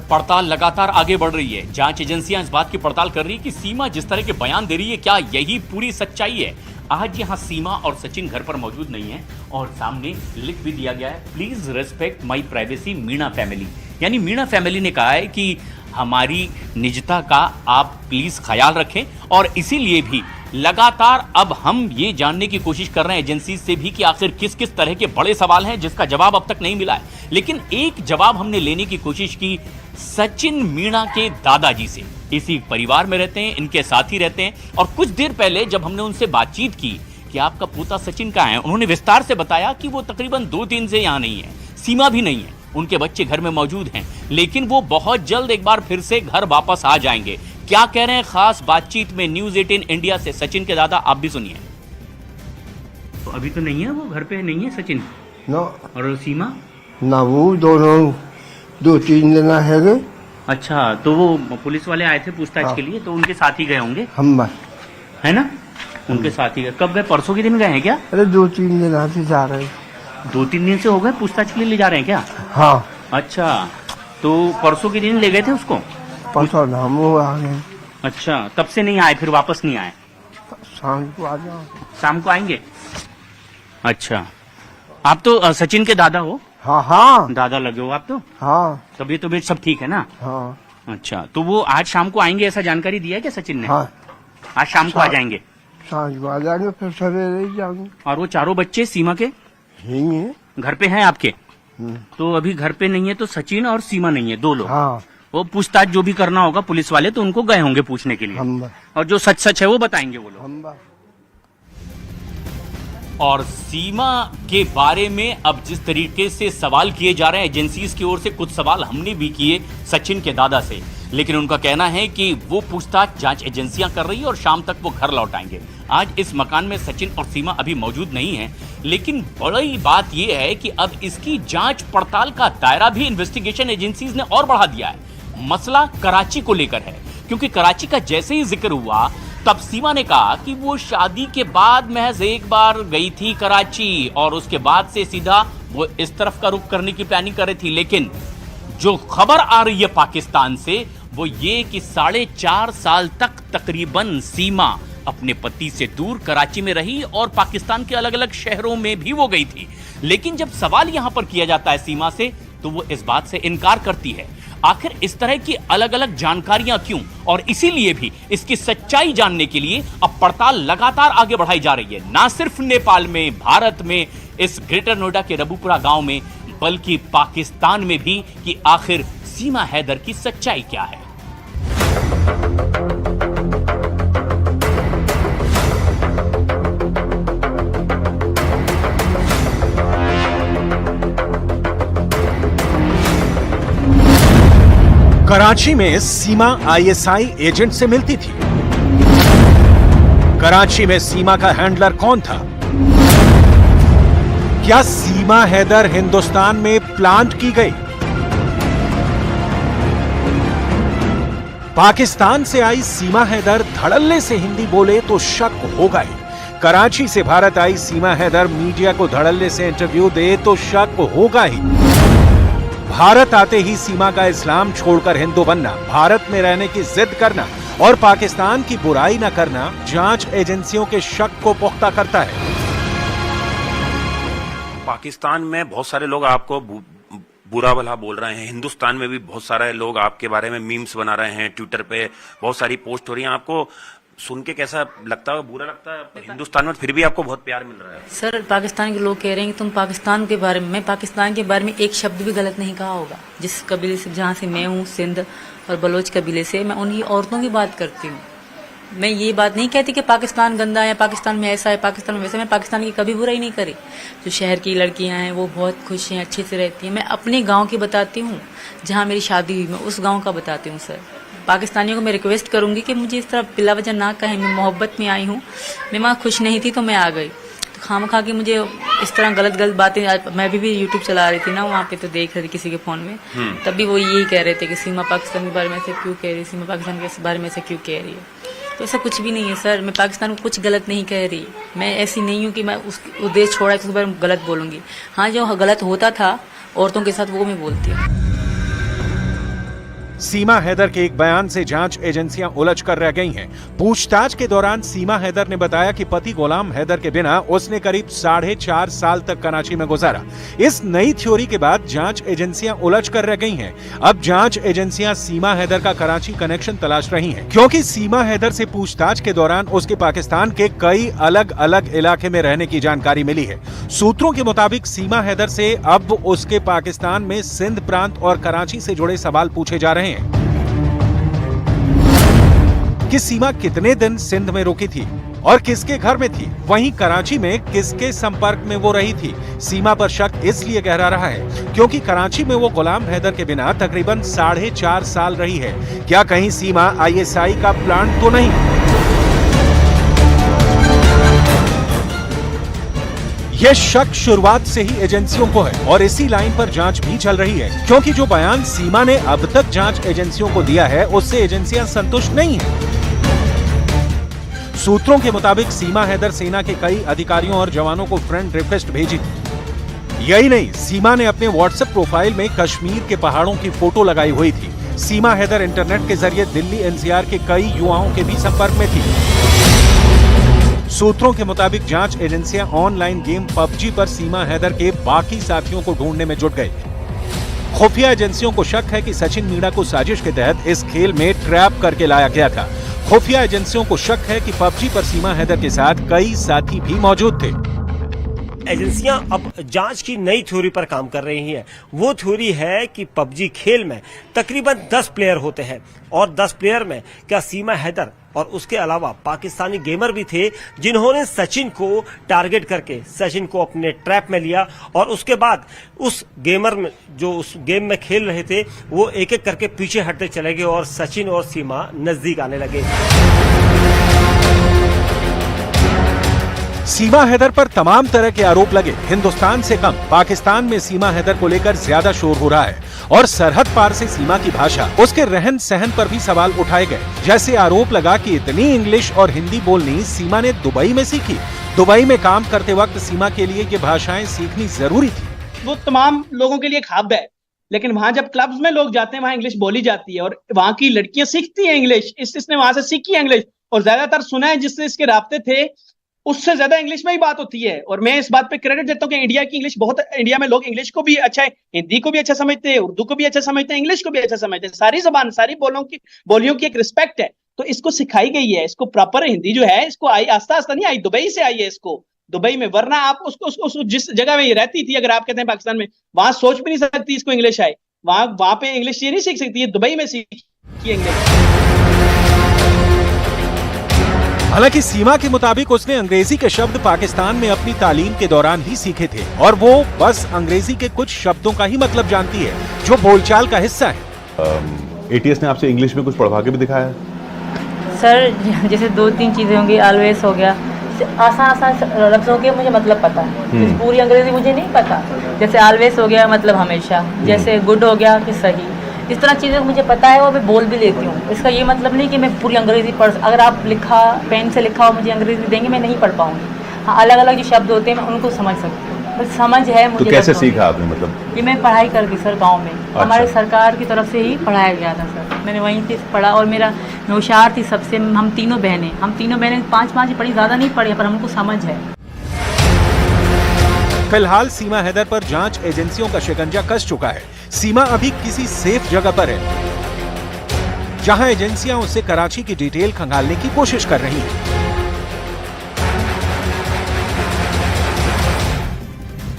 पड़ताल लगातार आगे बढ़ रही है। जांच एजेंसियां इस बात की पड़ताल कर रही है कि सीमा जिस तरह के बयान दे रही है, क्या यही पूरी सच्चाई है। आज यहां सीमा और सचिन घर पर मौजूद नहीं है और सामने लिख भी दिया गया है, please respect my privacy Meena family. यानी मीणा फैमिली ने कहा है कि हमारी निजता का आप प्लीज ख्याल रखें, और इसीलिए भी लगातार अब हम ये जानने की कोशिश कर रहे हैं एजेंसी से भी कि आखिर किस किस तरह के बड़े सवाल हैं जिसका जवाब अब तक नहीं मिला है। लेकिन एक जवाब हमने लेने की कोशिश की सचिन मीणा के दादाजी से। इसी परिवार में रहते हैं, इनके साथ ही रहते हैं, और कुछ देर पहले जब हमने उनसे बातचीत की कि आपका पोता सचिन कहाँ है, उन्होंने विस्तार से बताया कि वो तकरीबन 2 दिन से यहाँ नहीं है, सीमा भी नहीं है, उनके बच्चे घर में मौजूद हैं, लेकिन वो बहुत जल्द एक बार फिर से घर वापस आ जाएंगे। क्या कह रहे हैं खास बातचीत में न्यूज़ 18 इंडिया से सचिन के दादा, आप भी सुनिए। तो अभी तो नहीं है, वो घर पे नहीं है सचिन ना, और सीमा ना, वो दोनों 2-3 दिन है। अच्छा, तो वो पुलिस वाले आए थे पूछताछ हाँ। के लिए, तो उनके साथ ही गए होंगे, हम है ना? उनके साथ ही गए। कब गए? परसों के दिन गए हैं क्या? अरे 2-3 दिन से जा रहे हैं। 2-3 दिन से हो गए पूछताछ के लिए ले जा रहे हैं क्या? हाँ, अच्छा, तो परसों के दिन ले गए थे उसको? परसों नाम वो आ गए। अच्छा, तब से नहीं आए, फिर वापस नहीं आए? शाम को आ जाओ। शाम को आएंगे? अच्छा, आप तो सचिन के दादा हो? हाँ हाँ दादा लगे हो आप तो? हाँ तबीयत सब ठीक है ना? हाँ अच्छा, तो वो आज शाम को आएंगे ऐसा जानकारी दिया है क्या सचिन ने? हाँ, आज शाम को आ जाएंगे? शाम को आ जाएंगे, फिर सवेरे ही जाएंगे। और वो चारों बच्चे सीमा के यही है। घर पे हैं आपके? तो अभी घर पे नहीं है, तो सचिन और सीमा नहीं है, 2 लोग। हाँ, वो पूछताछ जो भी करना होगा पुलिस वाले तो उनको गए होंगे पूछने के लिए, हम और जो सच सच है वो बताएंगे वो लोग। हम और सीमा के बारे में अब जिस तरीके से सवाल किए जा रहे हैं एजेंसीज की ओर से, कुछ सवाल हमने भी किए सचिन के दादा से, लेकिन उनका कहना है कि वो पूछताछ जांच एजेंसियां कर रही है और शाम तक वो घर लौट आएंगे। आज इस मकान में सचिन और सीमा अभी मौजूद नहीं है, लेकिन बड़ी बात यह है कि अब इसकी जांच पड़ताल का दायरा भी इन्वेस्टिगेशन एजेंसीज ने और बढ़ा दिया है। मसला कराची को लेकर है, क्योंकि कराची का जैसे ही जिक्र हुआ तब सीमा ने कहा कि वो शादी के बाद महज एक बार गई थी कराची और उसके बाद से सीधा वो इस तरफ का रुख करने की प्लानिंग कर रही थी। लेकिन जो खबर आ रही है पाकिस्तान से वो ये कि 4.5 साल तक तकरीबन सीमा अपने पति से दूर कराची में रही और पाकिस्तान के अलग अलग शहरों में भी वो गई थी। लेकिन जब सवाल यहां पर किया जाता है सीमा से, तो वो इस बात से इनकार करती है। आखिर इस तरह की अलग अलग जानकारियां क्यों? और इसीलिए भी इसकी सच्चाई जानने के लिए अब पड़ताल लगातार आगे बढ़ाई जा रही है, ना सिर्फ नेपाल में, भारत में, इस ग्रेटर नोएडा के रबुपुरा गांव में, बल्कि पाकिस्तान में भी, कि आखिर सीमा हैदर की सच्चाई क्या है। कराची में सीमा आईएसआई एजेंट से मिलती थी। कराची में सीमा का हैंडलर कौन था? क्या सीमा हैदर हिंदुस्तान में प्लांट की गई? पाकिस्तान से आई सीमा हैदर धड़ल्ले से हिंदी बोले तो शक होगा ही। कराची से भारत आई सीमा हैदर मीडिया को धड़ल्ले से इंटरव्यू दे तो शक होगा ही। भारत आते ही सीमा का इस्लाम छोड़कर हिंदू बनना, भारत में रहने की जिद करना और पाकिस्तान की बुराई न करना जांच एजेंसियों के शक को पुख्ता करता है। पाकिस्तान में बहुत सारे लोग आपको बुरा भला बोल रहे हैं, हिंदुस्तान में भी बहुत सारे लोग आपके बारे में मीम्स बना रहे हैं, ट्विटर पे बहुत सारी पोस्ट हो रही हैं। आपको सुन के कैसा लगता है? बुरा लगता है? हिंदुस्तान में फिर भी आपको बहुत प्यार मिल रहा है। सर, पाकिस्तान के लोग कह रहे हैं कि तुम पाकिस्तान के बारे में, मैं पाकिस्तान के बारे में एक शब्द भी गलत नहीं कहा होगा। जिस कबीले से, जहाँ से मैं हूँ, सिंध और बलोच कबीले से, मैं उन्हीं औरतों की बात करती हूँ। मैं ये बात नहीं कहती कि पाकिस्तान गंदा है, पाकिस्तान में ऐसा है, पाकिस्तान में वैसा। मैं पाकिस्तान की कभी बुराई नहीं करी। जो शहर की लड़कियां हैं वो बहुत खुश हैं, अच्छे से रहती हैं। मैं अपने गांव की बताती हूँ, जहाँ मेरी शादी हुई, मैं उस गांव का बताती हूँ। सर, पाकिस्तानियों को मैं रिक्वेस्ट करूंगी कि मुझे इस तरह बिला वजह ना कहें। मैं मोहब्बत में आई हूँ, मैं वहाँ खुश नहीं थी तो मैं आ गई। तो खामखा के मुझे इस तरह गलत बातें, मैं भी यूट्यूब चला रही थी ना वहाँ पे, तो देख रही थी किसी के फोन में, तब भी वो यही कह रहे थे कि सीमा पाकिस्तान के बारे में ऐसे क्यों कह रही है, सीमा पाकिस्तान के बारे में ऐसे क्यों कह रही है। तो ऐसा कुछ भी नहीं है सर, मैं पाकिस्तान को कुछ गलत नहीं कह रही। मैं ऐसी नहीं हूँ कि मैं उस देश छोड़ा है तो उसके बारे में गलत बोलूंगी। हाँ, जो गलत होता था औरतों के साथ वो मैं बोलती हूँ। सीमा हैदर के एक बयान से जांच एजेंसियां उलझ कर रह गई हैं। पूछताछ के दौरान सीमा हैदर ने बताया कि पति गुलाम हैदर के बिना उसने करीब 4.5 साल तक कराची में गुजारा। इस नई थ्योरी के बाद जांच एजेंसियां उलझ कर रह गई हैं। अब जांच एजेंसियां सीमा हैदर का कराची कनेक्शन तलाश रही हैं, क्योंकि सीमा हैदर से पूछताछ के दौरान उसके पाकिस्तान के कई अलग अलग इलाके में रहने की जानकारी मिली है। सूत्रों के मुताबिक सीमा हैदर से अब उसके पाकिस्तान में सिंध प्रांत और कराची से जुड़े सवाल पूछे जा रहे हैं कि सीमा कितने दिन सिंध में रुकी थी और किसके घर में थी, वहीं कराची में किसके संपर्क में वो रही थी। सीमा पर शक इसलिए गहरा रहा है क्योंकि कराची में वो गुलाम हैदर के बिना तकरीबन 4.5 साल रही है। क्या कहीं सीमा ISI का प्लांट तो नहीं? यह शक शुरुआत से ही एजेंसियों को है और इसी लाइन पर जांच भी चल रही है, क्योंकि जो बयान सीमा ने अब तक जांच एजेंसियों को दिया है उससे एजेंसियां संतुष्ट नहीं हैं। सूत्रों के मुताबिक सीमा हैदर सेना के कई अधिकारियों और जवानों को फ्रेंड रिक्वेस्ट भेजी थी। यही नहीं, सीमा ने अपने व्हाट्सएप प्रोफाइल में कश्मीर के पहाड़ों की फोटो लगाई हुई थी। सीमा हैदर इंटरनेट के जरिए दिल्ली NCR के कई युवाओं के भी संपर्क में थी। सूत्रों के मुताबिक जांच एजेंसियां ऑनलाइन गेम PUBG पर सीमा हैदर के बाकी साथियों को ढूंढने में जुट गए। खुफिया एजेंसियों को शक है कि सचिन मीणा को साजिश के तहत इस खेल में ट्रैप करके लाया गया था। खुफिया एजेंसियों को शक है कि PUBG पर सीमा हैदर के साथ कई साथी भी मौजूद थे। एजेंसियां अब जांच की नई थ्योरी पर काम कर रही हैं। वो थ्योरी है कि PUBG खेल में तकरीबन 10 प्लेयर होते हैं और 10 प्लेयर में क्या सीमा हैदर और उसके अलावा पाकिस्तानी गेमर भी थे, जिन्होंने सचिन को टारगेट करके सचिन को अपने ट्रैप में लिया और उसके बाद उस गेमर में जो उस गेम में खेल रहे थे वो एक एक करके पीछे हटते चले गए और सचिन और सीमा नजदीक आने लगे। सीमा हैदर पर तमाम तरह के आरोप लगे। हिंदुस्तान से कम पाकिस्तान में सीमा हैदर को लेकर ज्यादा शोर हो रहा है और सरहद पार से सीमा की भाषा, उसके रहन सहन पर भी सवाल उठाए गए। जैसे आरोप लगा कि इतनी इंग्लिश और हिंदी बोलनी सीमा ने दुबई में सीखी। दुबई में काम करते वक्त सीमा के लिए ये भाषाएं सीखनी जरूरी थी। वो तमाम लोगों के लिए एक हब है, लेकिन वहां जब क्लब्स में लोग जाते हैं वहां इंग्लिश बोली जाती है और वहां की लड़कियां सीखती हैं इंग्लिश। इसने वहां से सीखी है इंग्लिश और ज्यादातर सुना है जिससे इसके राब्ते थे उससे ज्यादा इंग्लिश में ही बात होती है। और मैं इस बात पे क्रेडिट देता हूँ कि इंडिया की इंग्लिश बहुत, इंडिया में लोग इंग्लिश को भी अच्छा है, हिंदी को भी अच्छा समझते हैं, उर्दू को भी अच्छा समझते हैं, इंग्लिश को भी अच्छा समझते हैं। सारी जबान, सारी बोलियों की एक रिस्पेक्ट है, तो इसको सिखाई गई है। इसको प्रॉपर हिंदी जो है इसको आई आस्ता आस्ता नहीं आई, दुबई से आई है इसको, दुबई में। वरना आप उसको जिस जगह में ये रहती थी, अगर आप कहते हैं पाकिस्तान में, वहां सोच भी नहीं सकती इसको इंग्लिश आए। वहां पे इंग्लिश ये नहीं सीख सकती है, दुबई में सीखी इंग्लिश। हालांकि सीमा के मुताबिक उसने अंग्रेजी के शब्द पाकिस्तान में अपनी तालीम के दौरान ही सीखे थे और वो बस अंग्रेजी के कुछ शब्दों का ही मतलब जानती है जो बोलचाल का हिस्सा है। ATS ने आपसे इंग्लिश में कुछ पढ़वा के भी दिखाया? सर जैसे 2-3 चीज़ें होंगी, ऑलवेज हो गया, आसान लफ्ज़ों के मुझे मतलब पता है, पूरी अंग्रेजी मुझे नहीं पता। जैसे ऑलवेज हो गया मतलब हमेशा, जैसे गुड हो गया कि सही, इस तरह चीज़ें मुझे पता है और मैं बोल भी लेती हूँ। इसका ये मतलब नहीं कि मैं पूरी अंग्रेजी पढ़, अगर आप लिखा पेन से लिखा हो मुझे अंग्रेजी देंगे मैं नहीं पढ़ पाऊंगी। हाँ, अलग अलग जो शब्द होते हैं मैं उनको समझ सकती हूँ, बस समझ है मुझे। तो कैसे सीखा आपने? मतलब ये मैं पढ़ाई कर गई सर, गाँव में हमारे सरकार की तरफ से ही पढ़ाया गया था सर, मैंने वहीं से पढ़ा। और मेरा मैं होशियार थी सबसे, हम तीनों बहनें 5-5 पढ़ी, ज़्यादा नहीं पढ़ी, पर हमको समझ है। फिलहाल सीमा हैदर पर जांच एजेंसियों का शिकंजा कस चुका है। सीमा अभी किसी सेफ जगह पर है जहां एजेंसियां उससे कराची की डिटेल खंगालने की कोशिश कर रही हैं।